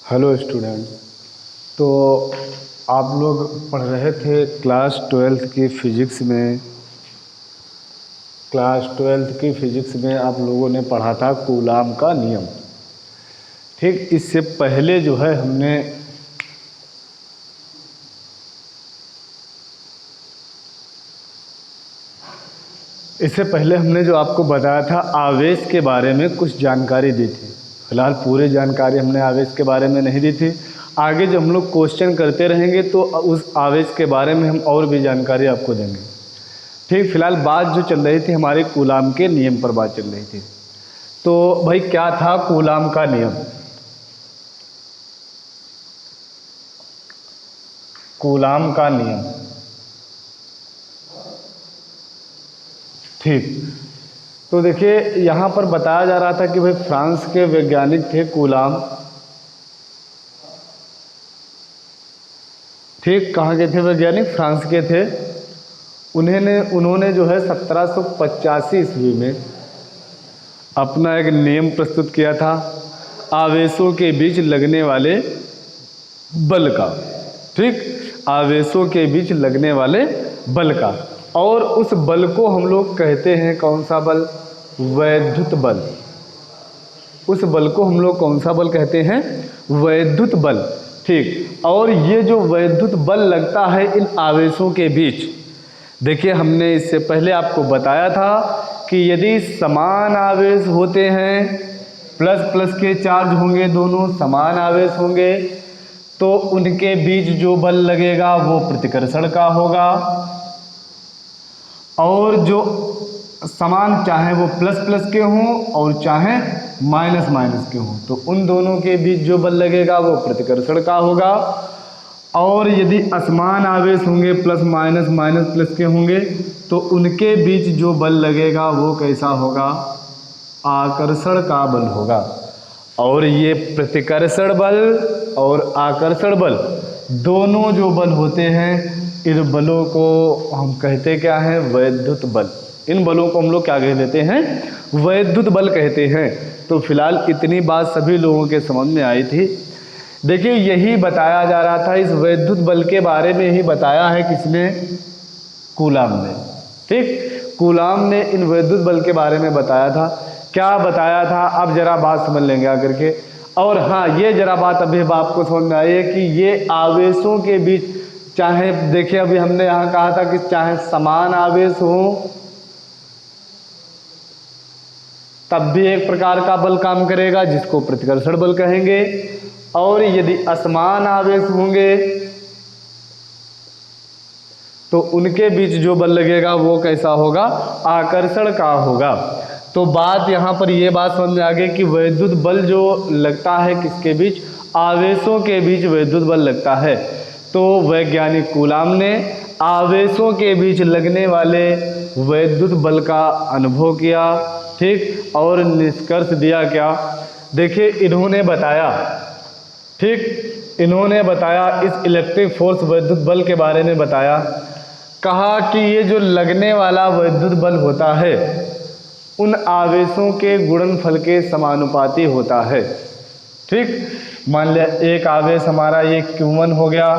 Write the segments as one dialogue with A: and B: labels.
A: Hello student. तो आप लोग पढ़ रहे थे क्लास ट्वेल्थ की फ़िज़िक्स में आप लोगों ने पढ़ा था कूलाम का नियम। ठीक, इससे पहले जो है हमने जो आपको बताया था आवेश के बारे में कुछ जानकारी दी थी। फिलहाल पूरी जानकारी हमने आवेश के बारे में नहीं दी थी। आगे जब हम लोग क्वेश्चन करते रहेंगे तो उस आवेश के बारे में हम और भी जानकारी आपको देंगे। ठीक, फिलहाल बात जो चल रही थी हमारे कूलाम के नियम पर बात चल रही थी। तो भाई क्या था कूलाम का नियम? कूलाम का नियम, ठीक। तो देखिए यहाँ पर बताया जा रहा था कि भाई फ्रांस के वैज्ञानिक थे कूलाम। ठीक, कहाँ के थे वैज्ञानिक? फ्रांस के थे। उन्होंने जो है 1785 ईस्वी में अपना एक नियम प्रस्तुत किया था आवेशों के बीच लगने वाले बल का। ठीक, आवेशों के बीच लगने वाले बल का, और उस बल को हम लोग कहते हैं कौन सा बल? वैद्युत बल। उस बल को हम लोग कौन सा बल कहते हैं? वैद्युत बल। ठीक, और ये जो वैद्युत बल लगता है इन आवेशों के बीच, देखिए हमने इससे पहले आपको बताया था कि यदि समान आवेश होते हैं, प्लस प्लस के चार्ज होंगे, दोनों समान आवेश होंगे, तो उनके बीच जो बल लगेगा वो प्रतिकर्षण का होगा। और जो समान, चाहे वो प्लस प्लस के हों और चाहे माइनस माइनस के हों, तो उन दोनों के बीच जो बल लगेगा वो प्रतिकर्षण का होगा। और यदि असमान आवेश होंगे, प्लस माइनस माइनस प्लस के होंगे, तो उनके बीच जो बल लगेगा वो कैसा होगा? आकर्षण का बल होगा। और ये प्रतिकर्षण बल और आकर्षण बल दोनों जो बल होते हैं, इन बलों को हम कहते क्या हैं? वैद्युत बल। इन बलों को हम लोग क्या कह देते हैं? वैद्युत बल कहते हैं। तो फिलहाल इतनी बात सभी लोगों के समझ में आई थी। देखिए यही बताया जा रहा था, इस वैद्युत बल के बारे में ही बताया है किसने? कूलाम ने। ठीक, कूलाम ने इन वैद्युत बल के बारे में बताया था। क्या बताया था? अब जरा बात समझ लेंगे आकर के। और हाँ, ये जरा बात अभी आपको समझ में आई है कि ये आवेशों के बीच, चाहे देखिए अभी हमने यहाँ कहा था कि चाहे समान आवेश हो तब भी एक प्रकार का बल काम करेगा जिसको प्रतिकर्षण बल कहेंगे, और यदि असमान आवेश होंगे तो उनके बीच जो बल लगेगा वो कैसा होगा? आकर्षण का होगा। तो बात यहाँ पर ये बात समझ में आ गई कि वैद्युत बल जो लगता है किसके बीच? आवेशों के बीच वैद्युत बल लगता है। तो वैज्ञानिक कूलाम ने आवेशों के बीच लगने वाले वैद्युत बल का अनुभव किया। ठीक, और निष्कर्ष दिया क्या? देखिए इन्होंने बताया, ठीक, इन्होंने बताया इस इलेक्ट्रिक फोर्स वैद्युत बल के बारे में बताया। कहा कि ये जो लगने वाला वैद्युत बल होता है उन आवेशों के गुणनफल के समानुपाती होता है। ठीक, मान लिया एक आवेश हमारा ये Q1 हो गया,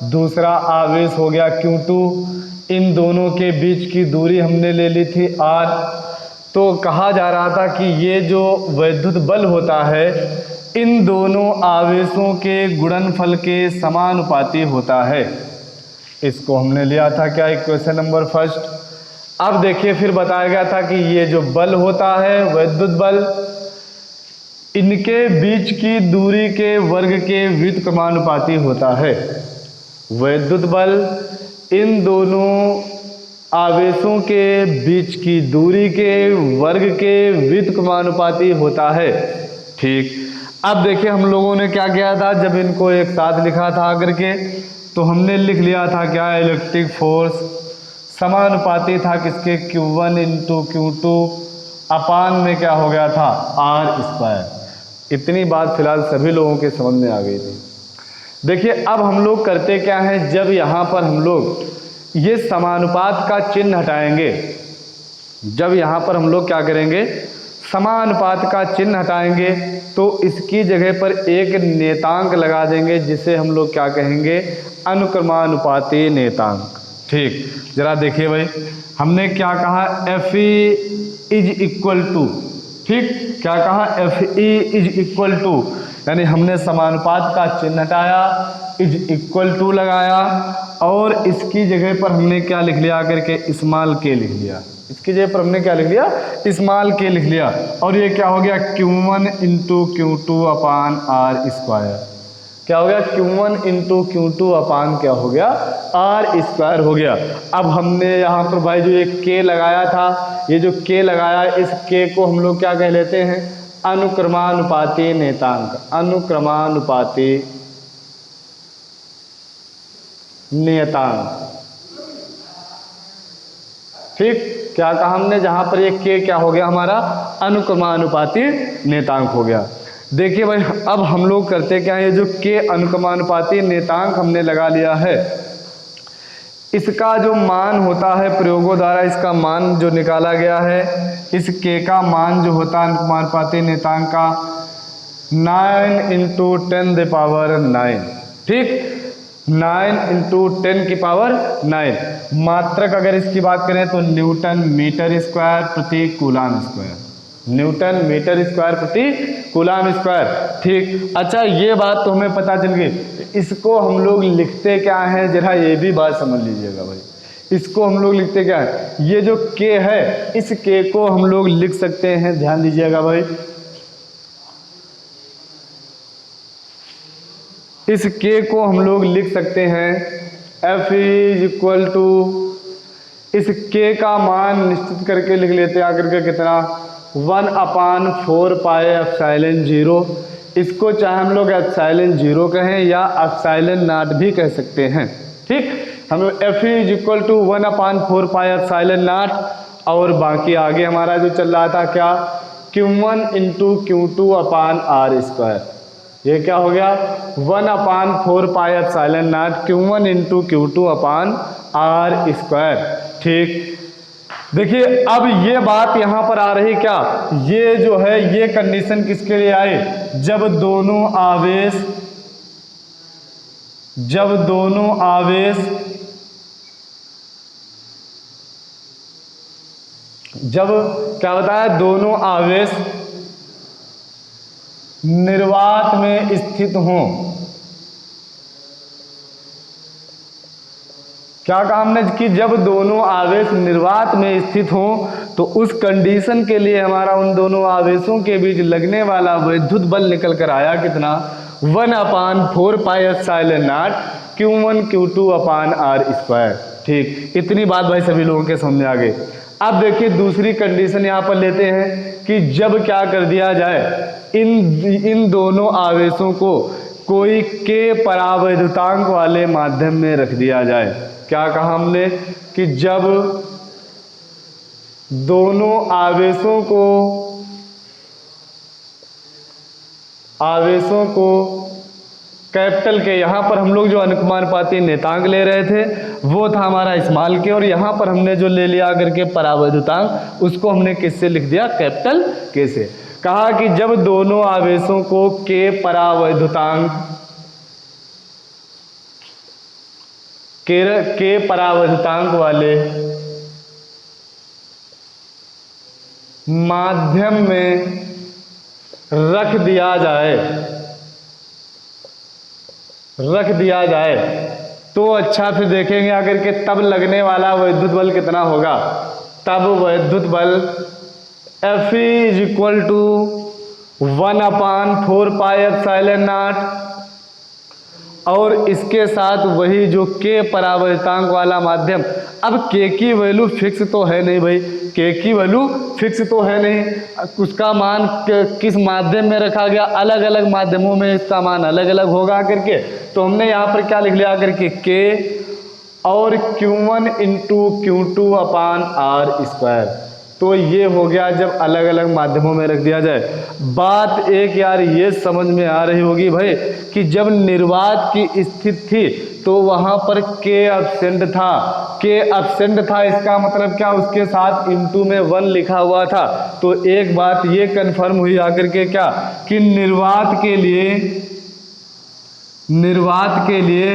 A: दूसरा आवेश हो गया Q2, इन दोनों के बीच की दूरी हमने ले ली थी R। तो कहा जा रहा था कि ये जो वैद्युत बल होता है इन दोनों आवेशों के गुणनफल के समानुपाती होता है। इसको हमने लिया था क्या? Equation number first. अब देखिए फिर बताया गया था कि ये जो बल होता है वैद्युत बल, इनके बीच की दूरी के वर्ग के व्युत्क्रमानुपाती होता है। वैद्युत बल इन दोनों आवेशों के बीच की दूरी के वर्ग के व्युत्क्रमानुपाती होता है। ठीक, अब देखिए हम लोगों ने क्या किया था, जब इनको एक साथ लिखा था आकर के, तो हमने लिख लिया था क्या? इलेक्ट्रिक फोर्स समानुपाती था किसके? Q1 इंटू Q2 अपान में क्या हो गया था? R²। इतनी बात फिलहाल सभी लोगों के समझ में आ गई थी। देखिए अब हम लोग करते क्या हैं, जब यहाँ पर हम लोग ये समानुपात का चिन्ह हटाएंगे, जब यहाँ पर हम लोग क्या करेंगे? समानुपात का चिन्ह हटाएंगे तो इसकी जगह पर एक नेतांक लगा देंगे, जिसे हम लोग क्या कहेंगे, अनुक्रमानुपाती नेतांक। ठीक, जरा देखिए भाई, हमने क्या कहा, F E is equal to, ठीक, क्या कहा, F E is equal to, यानी हमने समानुपात का चिन्ह हटाया, इज इक्वल टू लगाया और इसकी जगह पर हमने क्या लिख लिया, करके स्मॉल के लिख लिया। इसकी जगह पर हमने क्या लिख लिया, स्मॉल के लिख लिया। और ये क्या हो गया, Q1 into Q2 upon R square. क्या हो गया, Q1 इंटू Q2 अपान क्या हो गया, आर स्क्वायर हो गया। अब हमने यहाँ पर भाई जो ये K लगाया था, ये जो K लगाया, इस K को हम लोग क्या कह लेते हैं, अनुक्रमानुपाती नेतांक, अनुक्रमानुपाती नियतांक। ठीक, क्या कहा हमने, जहां पर ये K क्या हो गया हमारा, अनुक्रमानुपाती नेतांक हो गया। देखिए भाई, अब हम लोग करते क्या है, ये जो K अनुक्रमानुपाती नेतांक हमने लगा लिया है, इसका जो मान होता है प्रयोगों द्वारा, इसका मान जो निकाला गया है, इस K का मान जो होता है अनुक्रमानुपाती नेतांक का 9 इंटू 10⁹। ठीक, 9 इंटू 10⁹। मात्रक अगर इसकी बात करें तो न्यूटन मीटर स्क्वायर प्रति coulomb square, newton metre square प्रति कूलाम स्क्वायर। ठीक, अच्छा ये बात तो हमें पता चल गई। इसको हम लोग लिखते क्या है, जरा ये भी बात समझ लीजिएगा भाई, इसको हम लोग लिखते क्या है, ये जो K है, इस K को हम लोग लिख सकते हैं, ध्यान दीजिएगा भाई, इस K को हम लोग लिख सकते हैं F इज इक्वल टू, इस K का मान निश्चित करके लिख लेते हैं, आकर के कितना, 1/4 पाई एप्सिलॉन 0। इसको चाहे हम लोग एप्सिलॉन 0 कहें या एप्सिलॉन नॉट भी कह सकते हैं। ठीक, हम F is equal to 1/4 pi epsilon not, और बाकी आगे हमारा जो चल रहा था क्या, Q1 into Q2 upon R square. ये क्या हो गया, 1/4 pi epsilon not Q1 into Q2 upon R square. ठीक, देखिए अब ये बात यहाँ पर आ रही क्या, ये जो है ये कंडीशन किसके लिए आई, जब दोनों आवेश जब क्या बताया, दोनों आवेश निर्वात में स्थित हों। क्या कहा हमने, कि जब दोनों आवेश निर्वात में स्थित हों तो उस कंडीशन के लिए हमारा उन दोनों आवेशों के बीच लगने वाला विद्युत बल निकल कर आया कितना, 1/4 pi epsilon not Q1 Q2 upon R square. ठीक, इतनी बात भाई सभी लोगों के समझ आ गई। अब देखिए दूसरी कंडीशन यहाँ पर लेते हैं कि जब क्या कर दिया जाए, इन दोनों आवेशों को कोई K परावैद्युतांक वाले माध्यम में रख दिया जाए। क्या कहा हमने, कि जब दोनों आवेशों को कैपिटल के, यहाँ पर हम लोग जो अनुक्रमानुपाती नेतांक ले रहे थे वो था हमारा स्मॉल के, और यहाँ पर हमने जो ले लिया करके परावैद्युतांक, उसको हमने किससे लिख दिया, कैपिटल के से। कहा कि जब दोनों आवेशों को K परावैद्युतांक वाले माध्यम में रख दिया जाए तो अच्छा, फिर देखेंगे आकर के तब लगने वाला विद्युत बल कितना होगा। तब विद्युत बल F is equal to 1/4 pi epsilon not, और इसके साथ वही जो K परावैद्युतांक वाला माध्यम। अब K की वैल्यू फिक्स तो है नहीं भाई, K की वैल्यू फिक्स तो है नहीं, उसका मान किस माध्यम में रखा गया, अलग अलग माध्यमों में इसका मान अलग अलग होगा करके। तो हमने यहाँ पर क्या लिख लिया करके, K और Q1 into Q2 upon R square. तो ये हो गया जब अलग अलग माध्यमों में रख दिया जाए। बात एक यार ये समझ में आ रही होगी भाई कि जब निर्वात की स्थिति थी तो वहां पर K एब्सेंट था। K एब्सेंट था इसका मतलब क्या, उसके साथ इनटू में 1 लिखा हुआ था। तो एक बात ये कंफर्म हुई आकर के क्या, कि निर्वात के लिए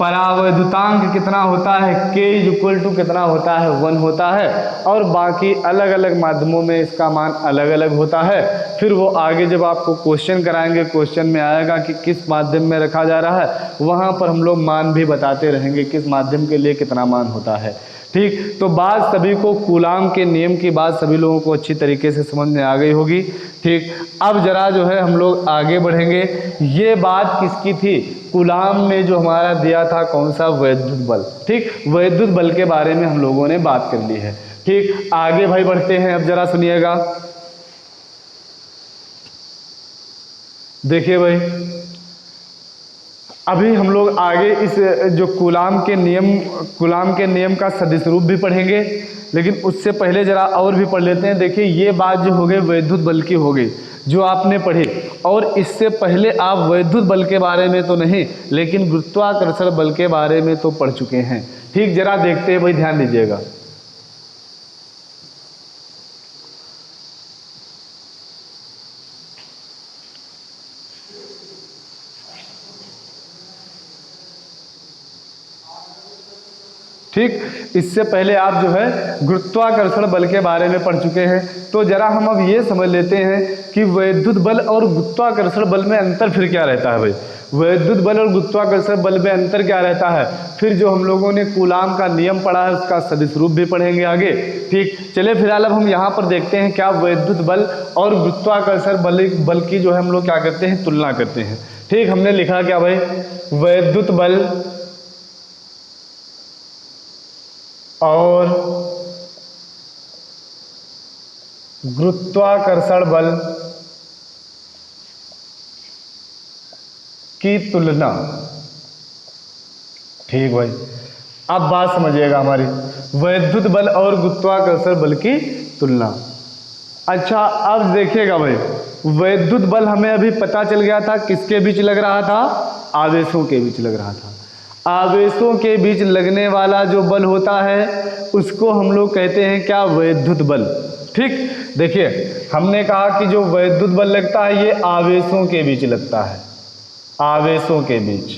A: परावैद्युतांक कितना होता है, K इज इक्वल टू कितना होता है, 1 होता है। और बाकी अलग अलग माध्यमों में इसका मान अलग अलग होता है। फिर वो आगे जब आपको क्वेश्चन कराएंगे, क्वेश्चन में आएगा कि किस माध्यम में रखा जा रहा है, वहाँ पर हम लोग मान भी बताते रहेंगे किस माध्यम के लिए कितना मान होता है। ठीक, तो बात सभी को कूलाम के नियम की बात सभी लोगों को अच्छी तरीके से समझ में आ गई होगी। ठीक, अब जरा जो है हम लोग आगे बढ़ेंगे। ये बात किसकी थी, कूलाम में जो हमारा दिया था कौन सा, वैद्युत बल। ठीक, वैद्युत बल के बारे में हम लोगों ने बात कर ली है। ठीक, आगे भाई बढ़ते हैं। अब जरा सुनिएगा, देखिए भाई, अभी हम लोग आगे इस जो कूलाम के नियम का सदिश रूप भी पढ़ेंगे, लेकिन उससे पहले जरा और भी पढ़ लेते हैं। देखिए, ये बात जो हो गई वैद्युत बल की हो गई जो आपने पढ़ी, और इससे पहले आप वैद्युत बल के बारे में तो नहीं, लेकिन गुरुत्वाकर्षण बल के बारे में तो पढ़ चुके हैं। ठीक, जरा देखते हैं भाई, ध्यान दीजिएगा। ठीक, इससे पहले आप जो है गुरुत्वाकर्षण बल के बारे में पढ़ चुके हैं। तो जरा हम अब ये समझ लेते हैं कि वैद्युत बल और गुरुत्वाकर्षण बल में अंतर फिर क्या रहता है भाई। वैद्युत बल और गुरुत्वाकर्षण बल में अंतर क्या रहता है, फिर जो हम लोगों ने कूलाम का नियम पढ़ा है उसका सदिश रूप भी पढ़ेंगे आगे। ठीक, चलिए फिलहाल अब हम यहाँ पर देखते हैं क्या वैद्युत बल और गुरुत्वाकर्षण बल की जो है हम लोग क्या करते हैं, तुलना करते हैं। ठीक, हमने लिखा क्या भाई, वैद्युत बल और गुरुत्वाकर्षण बल की तुलना। ठीक भाई, अब बात समझिएगा हमारी, वैद्युत बल और गुरुत्वाकर्षण बल की तुलना। अच्छा, अब देखिएगा भाई, वैद्युत बल हमें अभी पता चल गया था किसके बीच लग रहा था, आवेशों के बीच लग रहा था। आवेशों के बीच लगने वाला जो बल होता है उसको हम लोग कहते हैं क्या, वैद्युत बल। ठीक, देखिए हमने कहा कि जो वैद्युत बल लगता है ये आवेशों के बीच लगता है, आवेशों के बीच।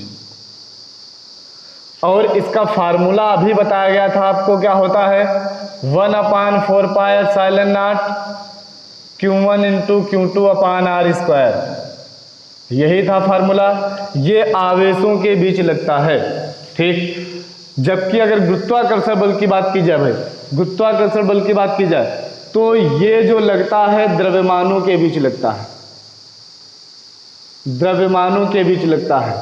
A: और इसका फार्मूला अभी बताया गया था आपको, क्या होता है, 1/4πε0 Q1 × Q2/r²। यही था फार्मूला। ये आवेशों के बीच लगता है। ठीक, जबकि अगर गुरुत्वाकर्षण बल की बात की जाए भाई, गुरुत्वाकर्षण बल की बात की जाए तो ये जो लगता है द्रव्यमानों के बीच लगता है, द्रव्यमानों के बीच लगता है।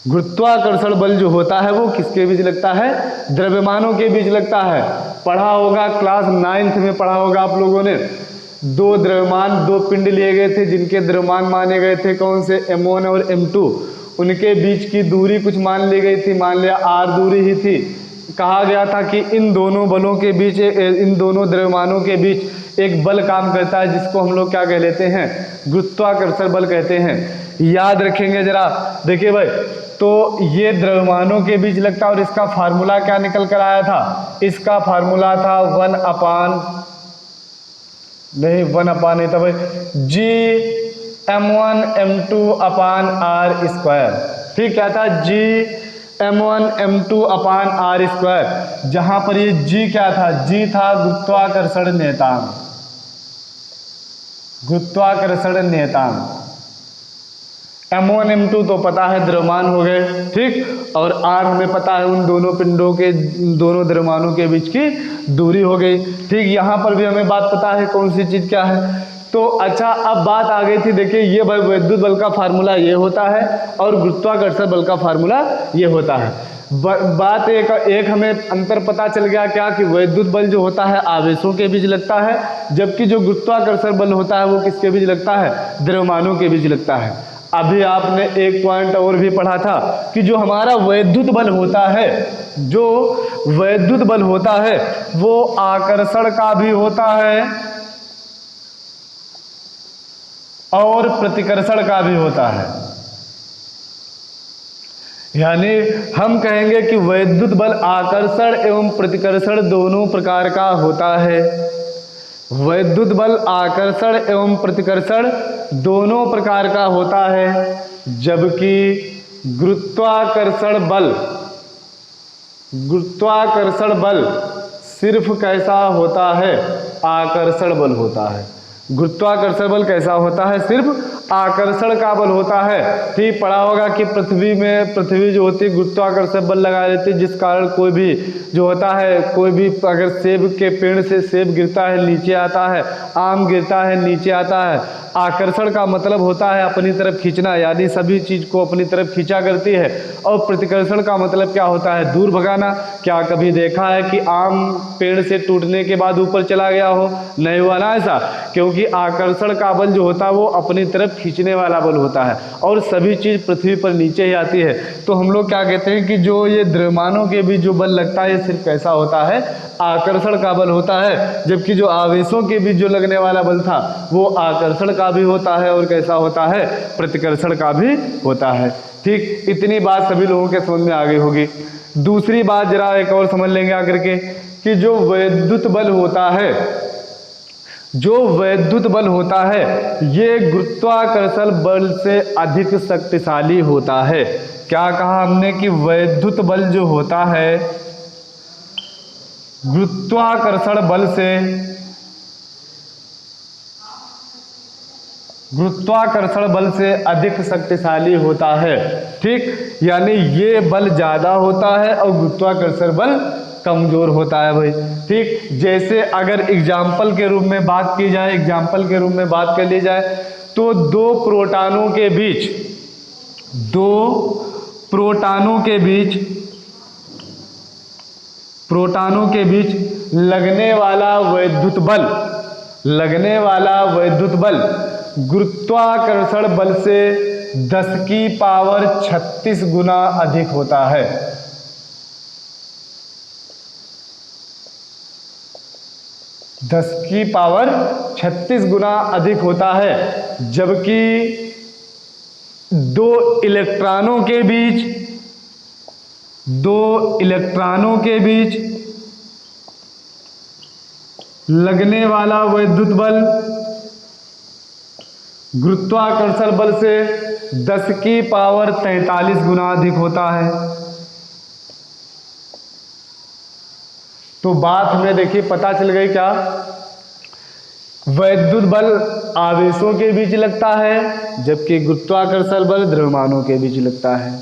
A: गुरुत्वाकर्षण बल जो होता है वो किसके बीच लगता है, द्रव्यमानों के बीच लगता है। पढ़ा होगा, क्लास 9th में पढ़ा होगा आप लोगों ने, दो द्रव्यमान, दो पिंड लिए गए थे जिनके द्रव्यमान माने गए थे कौन से, m1 और m2। उनके बीच की दूरी कुछ मान ली गई थी, मान लिया r दूरी ही थी। कहा गया था कि इन दोनों बलों के बीच, इन दोनों द्रव्यमानों के बीच एक बल काम करता है जिसको हम लोग क्या कह लेते हैं, गुरुत्वाकर्षण बल कहते हैं। याद रखेंगे जरा, देखिए भाई, तो ये द्रव्यमानों के बीच लगता है और इसका फार्मूला क्या निकल कर आया था, इसका फार्मूला था 1/नहीं था भाई, Gm1m2/r²। ठीक, क्या था, Gm1m2/r²। जहां पर ये G क्या था, G था गुरुत्वाकर्षण नियतांक, गुरुत्वाकर्षण नियतांक। m1 m2 तो पता है द्रव्यमान हो गए, ठीक, और r हमें पता है उन दोनों पिंडों के, दोनों द्रव्यमानों के बीच की दूरी हो गई। ठीक, यहाँ पर भी हमें बात पता है कौन सी चीज क्या है। तो अच्छा, अब बात आ गई थी, देखिए ये वैद्युत बल का फार्मूला ये होता है और गुरुत्वाकर्षण बल का फार्मूला ये होता है। बात एक हमें अंतर पता चल गया क्या, कि वैद्युत बल जो होता है आवेशों के बीच लगता है, जबकि जो गुरुत्वाकर्षण बल होता है वो किसके बीच लगता है, द्रव्यमानों के बीच लगता है। अभी आपने एक पॉइंट और भी पढ़ा था कि जो हमारा वैद्युत बल होता है, जो वैद्युत बल होता है वो आकर्षण का भी होता है और प्रतिकर्षण का भी होता है। यानी हम कहेंगे कि वैद्युत बल आकर्षण एवं प्रतिकर्षण दोनों प्रकार का होता है। वैद्युत बल आकर्षण एवं प्रतिकर्षण दोनों प्रकार का होता है, जबकि गुरुत्वाकर्षण बल सिर्फ कैसा होता है, आकर्षण बल होता है। गुरुत्वाकर्षण बल कैसा होता है, सिर्फ आकर्षण का बल होता है। ठीक पढ़ा होगा कि पृथ्वी जो होती है गुरुत्वाकर्षण बल लगा देती है, जिस कारण कोई भी जो होता है, कोई भी अगर सेब के पेड़ से सेब गिरता है नीचे आता है, आम गिरता है नीचे आता है। आकर्षण का मतलब होता है अपनी तरफ खींचना, यानी सभी चीज को अपनी तरफ खींचा करती है। और प्रतिकर्षण का मतलब क्या होता है, दूर भगाना। क्या कभी देखा है कि आम पेड़ से टूटने के बाद ऊपर चला गया हो? नहीं हुआ ना ऐसा, क्योंकि आकर्षण का बल जो होता है वो अपनी तरफ खींचने वाला बल होता है, और सभी चीज पृथ्वी पर नीचे ही आती है। तो हम लोग क्या कहते हैं कि जो ये द्रव्यमानों के बीच जो बल लगता है, ये सिर्फ कैसा होता है, आकर्षण का बल होता है। जबकि जो आवेशों के बीच जो लगने वाला बल था वो आकर्षण का भी होता है, और कैसा होता है, प्रतिकर्षण का भी होता है। ठीक, इतनी बात सभी लोगों के समझ में आ गई होगी। दूसरी बात जरा एक और समझ लेंगे आकर के, कि जो वैद्युत बल होता है, ये गुरुत्वाकर्षण बल से अधिक शक्तिशाली होता है। क्या कहा हमने कि वैद्युत बल जो होता है गुरुत्वाकर्षण बल से अधिक शक्तिशाली होता है। ठीक, यानी ये बल ज्यादा होता है और गुरुत्वाकर्षण बल कमजोर होता है भाई। ठीक, जैसे अगर एग्जाम्पल के रूप में बात कर ली जाए, तो दो प्रोटॉनों के बीच लगने वाला वैद्युत बल गुरुत्वाकर्षण बल से 10 की पावर 36 गुना अधिक होता है। दस की पावर 36 गुना अधिक होता है। जबकि दो इलेक्ट्रॉनों के बीच लगने वाला वैद्युत बल गुरुत्वाकर्षण बल से 10 की पावर 43 गुना अधिक होता है। तो बात हमें देखिए पता चल गई क्या, वैद्युत बल आवेशों के बीच लगता है, जबकि गुरुत्वाकर्षण बल द्रव्यमानों के बीच लगता है।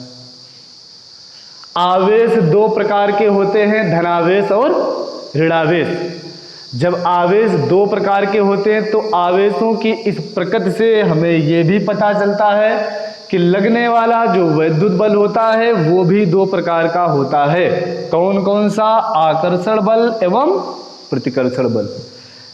A: आवेश दो प्रकार के होते हैं, धनावेश और ऋणावेश। जब आवेश दो प्रकार के होते हैं तो आवेशों की इस प्रकृति से हमें यह भी पता चलता है कि लगने वाला जो वैद्युत बल होता है वो भी दो प्रकार का होता है। कौन कौन सा? आकर्षण बल एवं प्रतिकर्षण बल।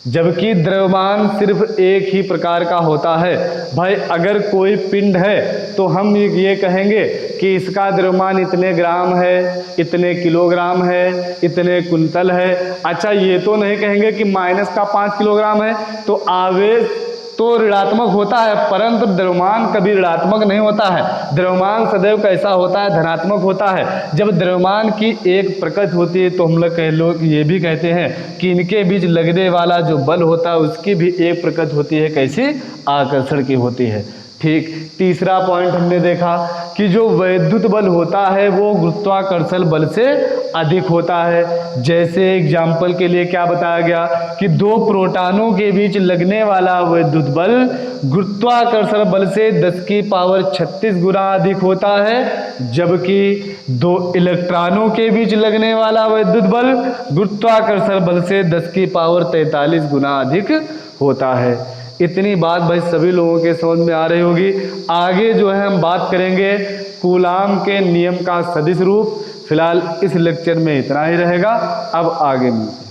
A: जबकि द्रव्यमान सिर्फ एक ही प्रकार का होता है। भाई अगर कोई पिंड है तो हम ये कहेंगे कि इसका द्रव्यमान इतने ग्राम है, इतने किलोग्राम है, इतने कुंतल है। अच्छा, ये तो नहीं कहेंगे कि माइनस का 5 किलोग्राम है। तो आवेश तो ऋणात्मक होता है, परंतु द्रव्यमान कभी ऋणात्मक नहीं होता है। द्रव्यमान सदैव कैसा होता है? धनात्मक होता है। जब द्रव्यमान की एक प्रकृति होती है तो हम लोग ये भी कहते हैं कि इनके बीच लगने वाला जो बल होता है उसकी भी एक प्रकृति होती है, कैसी? आकर्षण की होती है। ठीक, तीसरा पॉइंट हमने देखा कि जो वैद्युत बल होता है वो गुरुत्वाकर्षण बल से अधिक होता है। जैसे एग्जाम्पल के लिए क्या बताया गया कि दो प्रोटॉनों के बीच लगने वाला वैद्युत बल गुरुत्वाकर्षण बल से 10 की पावर 36 गुना अधिक होता है, जबकि दो इलेक्ट्रॉनों के बीच लगने वाला वैद्युत बल गुरुत्वाकर्षण बल से 10 की पावर 43 गुना अधिक होता है। इतनी बात भाई सभी लोगों के समझ में आ रही होगी। आगे जो है हम बात करेंगे कूलाम के नियम का सदिश रूप। फिलहाल इस लेक्चर में इतना ही रहेगा, अब आगे मिलते हैं।